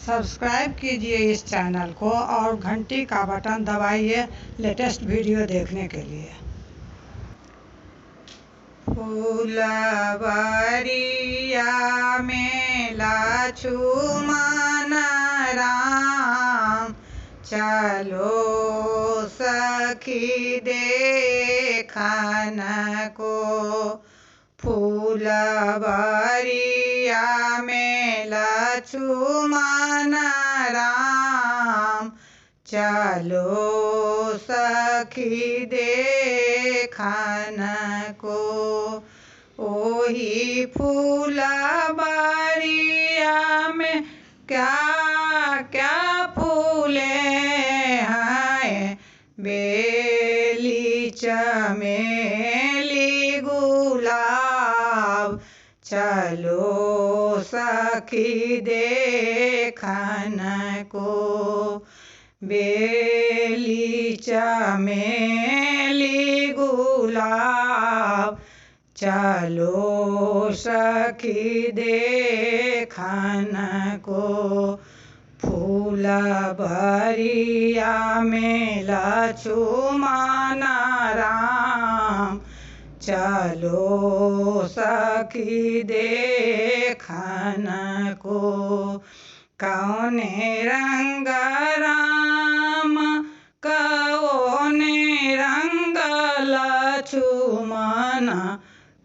Subscribe कीजिए इस channel को और घंटी का बटन दबाइए लेटेस्ट वीडियो देखने के लिए। फुलवरिया में लक्ष्मण राम, चलो सखी देखन को। फुलवरिया में लक्ष्मण राम, चलो सखी देखन को। ओही फुलवरिया में क्या क्या फूले हैं, बेली चमेली गुलाब, चलो सखी देखन को। बेली चमेली गुलाब, चलो सखी देखन को। फुलवरिया में लक्ष्मण राम, चलो सखी देखन को। कौने रंग राम, कौने रंग लक्ष्मण,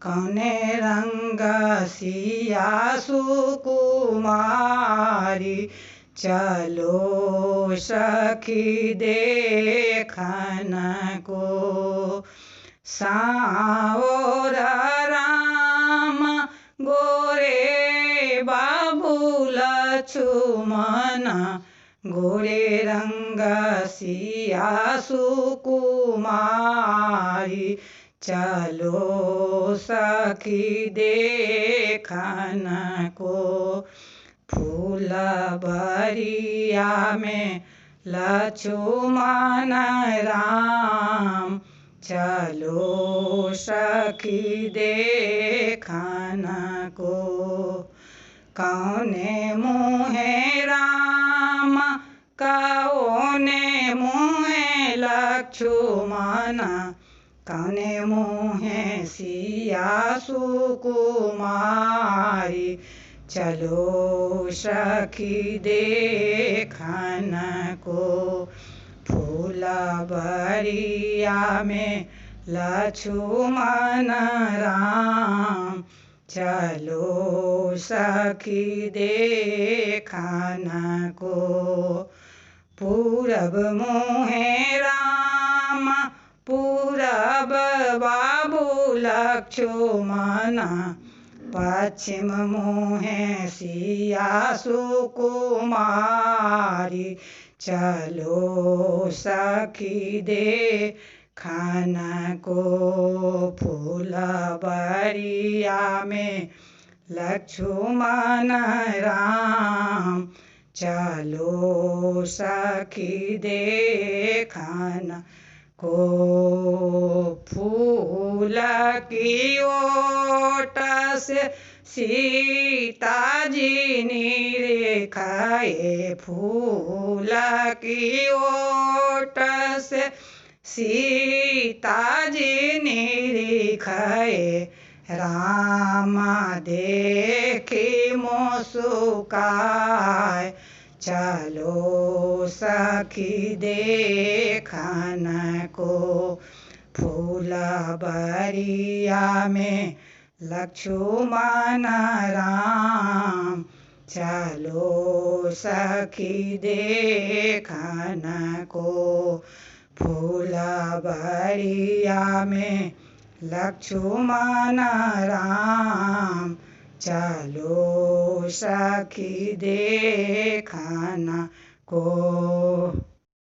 कौने रंग सिया सुकुमारी, चलो सखी देखन को। सावर राम गोरे बाबू लक्ष्मण, गोरे रंग सिया सुकुमारी, चलो सखी देखन को। फुलवरिया में लक्ष्मण राम, चलो सखी देखन को। कौने मुँहे राम, कौने मुँहे लक्ष्मण, कौने मुँहे सिया सुकुमारी, चलो सखी देखन को। फुलवरिया में लक्ष्मण राम, चलो सखी देखन को। पूरब मुँहे राम, पूरब बाबू लक्ष्मण, पश्चिम मुँहे सिया सुकुमारी, चलो सखी देखन को। फुलवरिया में लक्ष्मण राम, चलो सखी देखन को। फूल की ओट से सीता जी निरेखाए, फूल की ओट से सीता जी निरेखाए, राम देखी मुस्काए, चलो सखी देखन को। फुलवरिया में लक्ष्मण राम, चलो सखी देखन को। फुलवरिया में लक्ष्मण राम, चलो सखी देखन को।